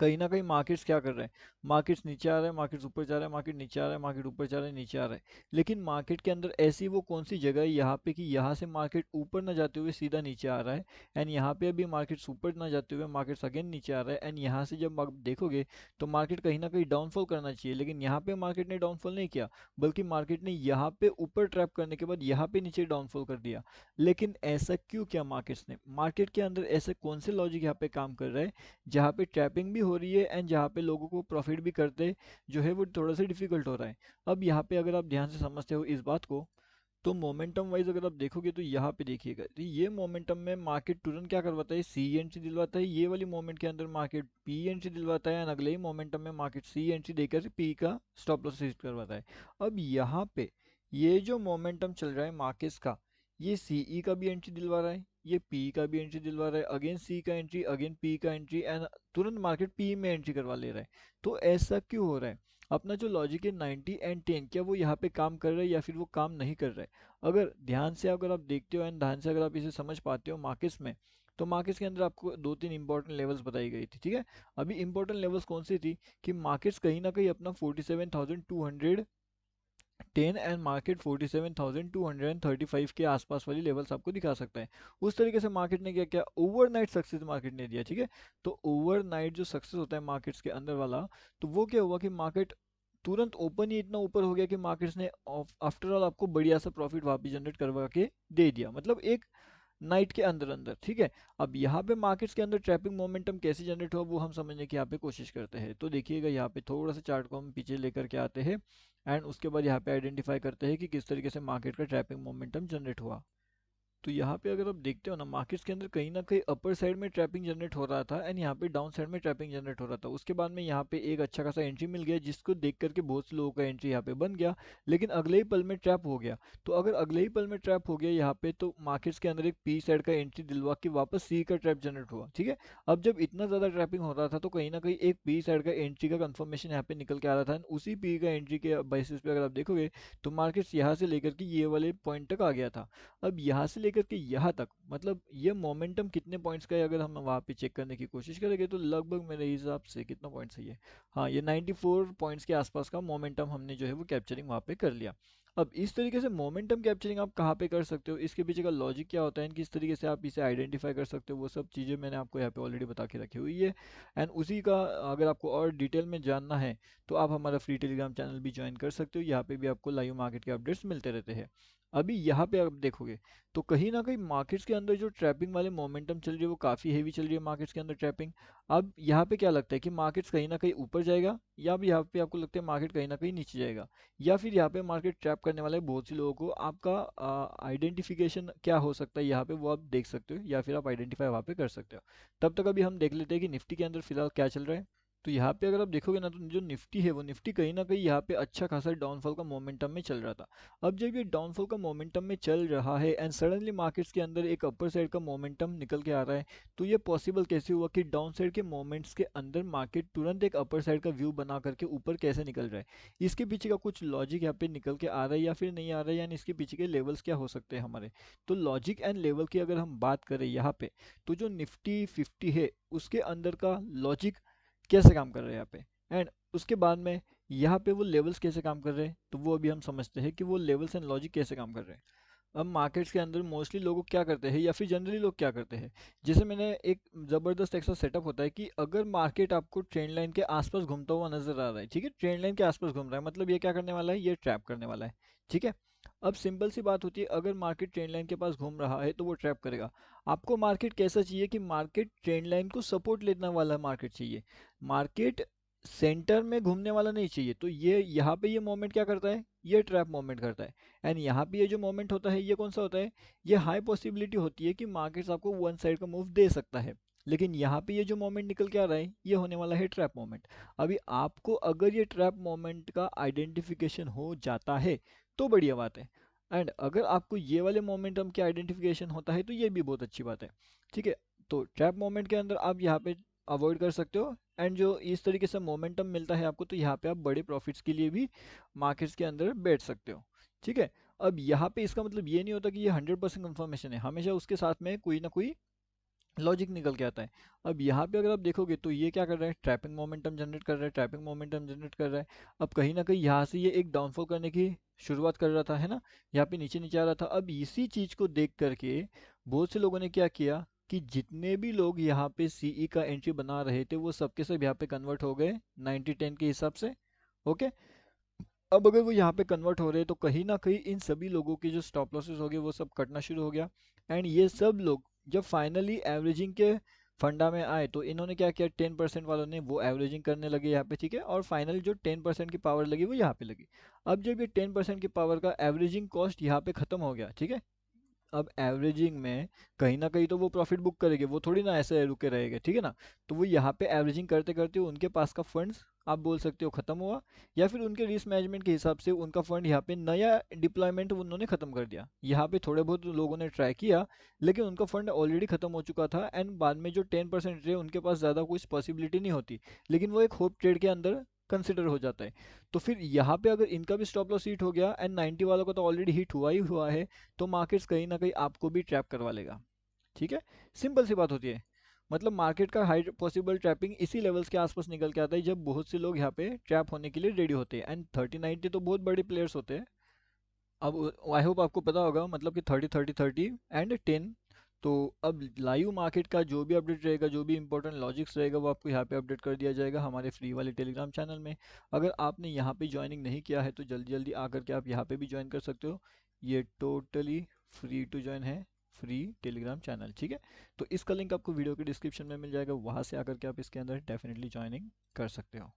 कहीं ना कहीं मार्केट्स क्या कर रहे हैं, मार्केट्स नीचे आ रहे हैं, मार्केट्स ऊपर जा रहे हैं, मार्केट नीचे आ रहा है, मार्केट ऊपर जा रहा है, नीचे आ रहा है। लेकिन मार्केट के अंदर ऐसी वो कौन सी जगह है यहाँ पे कि यहाँ से मार्केट ऊपर ना जाते हुए सीधा नीचे आ रहा है, एंड यहाँ पे अभी मार्केट्स ऊपर ना जाते हुए मार्केट्स अगेन नीचे आ रहा है, एंड यहाँ से जब आप देखोगे तो मार्केट कहीं ना कहीं डाउनफॉल करना चाहिए, लेकिन यहाँ पे मार्केट ने डाउनफॉल नहीं किया, बल्कि मार्केट ने यहाँ पे ऊपर ट्रैप करने के बाद यहाँ पे नीचे डाउनफॉल कर दिया। लेकिन ऐसा क्यों किया मार्केट्स ने, मार्केट के अंदर ऐसे कौन से लॉजिक यहाँ पे काम कर रहे हैं जहाँ पे ट्रैपिंग भी हो रही है एंड जहाँ पे लोगों को प्रॉफिट भी करते जो है वो थोड़ा सा डिफिकल्ट हो रहा है। अब यहाँ पे अगर आप ध्यान से समझते हो इस बात को, तो मोमेंटम वाइज अगर आप देखोगे तो यहाँ पे देखिएगा, तो ये मोमेंटम में मार्केट तुरंत क्या करवाता है, सी एंट्री दिलवाता है, ये वाली मोमेंट के अंदर मार्केट पी एंट्री दिलवाता है, एंड अगले ही मोमेंटम में मार्केट सी एंट्री देकर पी का स्टॉप लॉस हिट करवाता है। अब यहाँ पे ये जो मोमेंटम चल रहा है मार्केट्स का, ये सीई का भी एंट्री दिलवा रहा है, ये पी का भी एंट्री दिलवा रहा है, अगेन सी का एंट्री, अगेन पी का एंट्री, एंड तुरंत मार्केट पी में एंट्री करवा ले रहा है। तो ऐसा क्यों हो रहा है, अपना जो लॉजिक है 90 एंड 10 क्या वो यहाँ पे काम कर रहा है या फिर वो काम नहीं कर रहा है। अगर ध्यान से अगर आप देखते हो एंड ध्यान से अगर आप इसे समझ पाते हो मार्केट्स में, तो मार्केट्स के अंदर आपको दो तीन इंपॉर्टेंट लेवल्स बताई गई थी, ठीक है। अभी इंपॉर्टेंट लेवल्स कौन सी थी कि मार्केट्स कहीं ना कहीं अपना 47,210 एंड मार्केट 47,235 के आसपास वाली लेवल्स आपको दिखा सकता है। उस तरीके से मार्केट ने क्या किया, ओवरनाइट सक्सेस मार्केट ने दिया, ठीक है। तो ओवरनाइट जो सक्सेस होता है मार्केट्स के अंदर वाला, तो वो क्या हुआ कि मार्केट तुरंत ओपन ही इतना ऊपर हो गया कि मार्केट्स ने आफ्टर ऑल आपको बढ़िया सा प्रॉफिट वापस जनरेट करवा के दे दिया, मतलब एक नाइट के अंदर अंदर, ठीक है। अब यहाँ पे मार्केट्स के अंदर ट्रैपिंग मोमेंटम कैसे जनरेट हुआ वो हम समझने की यहाँ पे कोशिश करते हैं। तो देखिएगा यहाँ पे थोड़ा सा चार्ट को हम पीछे लेकर के आते हैं, एंड उसके बाद यहाँ पे आइडेंटिफाई करते हैं कि किस तरीके से मार्केट का ट्रैपिंग मोमेंटम जनरेट हुआ। तो यहाँ पे अगर आप देखते हो ना, मार्केट्स के अंदर कहीं ना कहीं अपर साइड में ट्रैपिंग जनरेट हो रहा था एंड यहाँ पे डाउन साइड में ट्रैपिंग जनरेट हो रहा था। उसके बाद में यहाँ पे एक अच्छा खासा एंट्री मिल गया जिसको देख करके बहुत से लोगों का एंट्री यहाँ पे बन गया, लेकिन अगले ही पल में ट्रैप हो गया। तो अगर अगले ही पल में ट्रैप हो गया यहाँ पे, तो मार्केट्स के अंदर एक पी साइड का एंट्री दिलवा के वापस सी का ट्रैप जनरेट हुआ, ठीक है। अब जब इतना ज्यादा ट्रैपिंग हो रहा था तो कहीं ना कहीं एक पी साइड का एंट्री का कंफर्मेशन यहाँ पे निकल के आ रहा था, उसी पी का एंट्री के बेसिस पे अगर आप देखोगे तो मार्केट्स यहाँ से लेकर के ये वाले पॉइंट तक आ गया था। अब यहाँ से लेकर के यहाँ तक, मतलब ये मोमेंटम कितने पॉइंट्स का है अगर हम वहाँ पे चेक करने की कोशिश करेंगे, तो लगभग मेरे हिसाब से कितना पॉइंट सही है, हाँ ये 94 पॉइंट्स के आसपास का मोमेंटम हमने जो है वो कैप्चरिंग वहाँ पे कर लिया। अब इस तरीके से मोमेंटम कैप्चरिंग आप कहाँ पे कर सकते हो, इसके पीछे का लॉजिक क्या होता है, किस तरीके से आप इसे आइडेंटिफाई कर सकते हो, वो सब चीज़ें मैंने आपको यहाँ पे ऑलरेडी बता के रखी हुई है। एंड उसी का अगर आपको और डिटेल में जानना है तो आप हमारा फ्री टेलीग्राम चैनल भी ज्वाइन कर सकते हो, यहाँ पे भी आपको लाइव मार्केट के अपडेट्स मिलते रहते हैं। अभी यहाँ पे आप देखोगे तो कहीं ना कहीं मार्केट्स के अंदर जो ट्रैपिंग वाले मोमेंटम चल रही है वो काफ़ी हेवी चल रही है मार्केट्स के अंदर ट्रैपिंग। अब यहाँ पे क्या लगता है कि मार्केट्स कहीं ना कहीं ऊपर जाएगा, या भी यहाँ पे आपको लगता है मार्केट कहीं ना कहीं नीचे जाएगा, या फिर यहाँ पे मार्केट ट्रैप करने वाले बहुत सी लोगों को, आपका आइडेंटिफिकेशन क्या हो सकता है यहाँ पे वो आप देख सकते हो, या फिर आप आइडेंटिफाई वहाँ पे कर सकते हो। तब तक अभी हम देख लेते हैं कि निफ्टी के अंदर फिलहाल क्या चल रहा है। तो यहाँ पे अगर आप देखोगे ना, तो जो निफ्टी है वो निफ्टी कहीं ना कहीं यहाँ पे अच्छा खासा डाउनफॉल का मोमेंटम में चल रहा था। अब जब ये डाउनफॉल का मोमेंटम में चल रहा है एंड सडनली मार्केट्स के अंदर एक अपर साइड का मोमेंटम निकल के आ रहा है, तो ये पॉसिबल कैसे हुआ कि डाउन साइड के मोमेंट्स के अंदर मार्केट तुरंत एक अपर साइड का व्यू बना करके ऊपर कैसे निकल रहा है। इसके पीछे का कुछ लॉजिक यहाँ पे निकल के आ रहा है या फिर नहीं आ रहा है, यानी इसके पीछे के लेवल्स क्या हो सकते हैं हमारे। तो लॉजिक एंड लेवल की अगर हम बात करें यहाँ पे, तो जो निफ्टी 50 है उसके अंदर का लॉजिक कैसे काम कर रहा है यहाँ पे, एंड उसके बाद में यहाँ पे वो लेवल्स कैसे काम कर रहे हैं, तो वो अभी हम समझते हैं कि वो लेवल्स एंड लॉजिक कैसे काम कर रहे हैं। अब मार्केट्स के अंदर मोस्टली लोग क्या करते हैं या फिर जनरली लोग क्या करते हैं, जैसे मैंने एक ज़बरदस्त ऐसा सेटअप होता है कि अगर मार्केट आपको ट्रेंड लाइन के आसपास घूमता हुआ नजर आ रहा है, ठीक है, ट्रेंड लाइन के आसपास घूम रहा है, मतलब ये क्या करने वाला है, ये ट्रैप करने वाला है, ठीक है। अब सिंपल सी बात होती है, अगर मार्केट ट्रेंड लाइन के पास घूम रहा है तो वो ट्रैप करेगा। आपको मार्केट कैसा चाहिए कि मार्केट ट्रेंड लाइन को सपोर्ट लेने वाला मार्केट चाहिए, मार्केट सेंटर में घूमने वाला नहीं चाहिए। तो ये यहाँ पे ये मोमेंट क्या करता है, ये ट्रैप मोमेंट करता है। एंड यहाँ पे ये जो मोमेंट होता है ये कौन सा होता है, ये हाई पॉसिबिलिटी होती है कि मार्केट्स आपको वन साइड का मूव दे सकता है। लेकिन यहाँ पे ये जो मोमेंट निकल के आ रहा है ये होने वाला है ट्रैप मोमेंट। अभी आपको अगर ये ट्रैप मोमेंट का आइडेंटिफिकेशन हो जाता है तो बढ़िया बात है, एंड अगर आपको ये वाले मोमेंटम के आइडेंटिफिकेशन होता है तो ये भी बहुत अच्छी बात है, ठीक है। तो ट्रैप मोमेंट के अंदर आप यहाँ पे अवॉइड कर सकते हो, एंड जो इस तरीके से मोमेंटम मिलता है आपको, तो यहाँ पे आप बड़े प्रॉफिट्स के लिए भी मार्केट्स के अंदर बैठ सकते हो, ठीक है। अब यहाँ पे इसका मतलब ये नहीं होता कि ये 100% कंफर्मेशन है, हमेशा उसके साथ में कोई ना कोई लॉजिक निकल के आता है। अब यहाँ पे अगर आप देखोगे तो ये क्या कर रहा है, ट्रैपिंग मोमेंटम जनरेट कर रहा है, ट्रैपिंग मोमेंटम जनरेट कर रहा है। अब कहीं ना कहीं यहाँ से ये एक डाउनफॉल करने की शुरुआत कर रहा था, है ना, यहाँ पे नीचे नीचे आ रहा था। अब इसी चीज को देख करके बहुत से लोगों ने क्या किया कि जितने भी लोग यहाँ पे सीई का एंट्री बना रहे थे वो सबके सब यहाँ पे कन्वर्ट हो गए 90-10 के हिसाब से। ओके, अब अगर वो यहाँ पे कन्वर्ट हो रहे हैं तो कहीं ना कहीं इन सभी लोगों के जो स्टॉप लॉसेस हो गए वो सब कटना शुरू हो गया। एंड ये सब लोग जब फाइनली एवरेजिंग के फंडा में आए तो इन्होंने क्या किया, 10% वालों ने वो एवरेजिंग करने लगे यहाँ पे, ठीक है, और फाइनली जो 10% की पावर लगी वो यहाँ पे लगी। अब जब ये 10% की पावर का एवरेजिंग कॉस्ट यहाँ पे खत्म हो गया, ठीक है, अब एवरेजिंग में कहीं ना कहीं तो वो प्रॉफिट बुक करेंगे, वो थोड़ी ना ऐसे रुके रहेंगे, ठीक है ना। तो वो यहाँ पे एवरेजिंग करते करते उनके पास का फंड्स आप बोल सकते हो खत्म हुआ, या फिर उनके रिस्क मैनेजमेंट के हिसाब से उनका फंड यहाँ पे नया डिप्लॉयमेंट उन्होंने खत्म कर दिया। यहाँ पे थोड़े बहुत लोगों ने ट्राई किया लेकिन उनका फंड ऑलरेडी खत्म हो चुका था, एंड बाद में जो 10% रहे उनके पास ज़्यादा कुछ पॉसिबिलिटी नहीं होती, लेकिन वो एक होप ट्रेड के अंदर कंसिडर हो जाता है। तो फिर यहाँ पे अगर इनका भी स्टॉप लॉस हिट हो गया एंड 90 वालों का तो ऑलरेडी हिट हुआ ही हुआ है, तो मार्केट्स कहीं ना कहीं आपको भी ट्रैप करवा लेगा। ठीक है, सिंपल सी बात होती है। मतलब मार्केट का हाई पॉसिबल ट्रैपिंग इसी लेवल्स के आसपास निकल के आता है जब बहुत से लोग यहाँ पे ट्रैप होने के लिए रेडी होते हैं, एंड 30-90 तो बहुत बड़े प्लेयर्स होते हैं। अब आई होप आपको पता होगा मतलब कि 30-30-30 एंड 10। तो अब लाइव मार्केट का जो भी अपडेट रहेगा, जो भी इंपॉर्टेंट लॉजिक्स रहेगा, वो आपको यहाँ पे अपडेट कर दिया जाएगा हमारे फ्री वाले टेलीग्राम चैनल में। अगर आपने यहाँ पे ज्वाइनिंग नहीं किया है तो जल्दी जल्दी आकर के आप यहाँ पे भी ज्वाइन कर सकते हो। ये टोटली फ्री टू ज्वाइन है, फ्री टेलीग्राम चैनल, ठीक है। तो इसका लिंक आपको वीडियो के डिस्क्रिप्शन में मिल जाएगा, वहाँ से आकर के आप इसके अंदर डेफिनेटली ज्वाइनिंग कर सकते हो।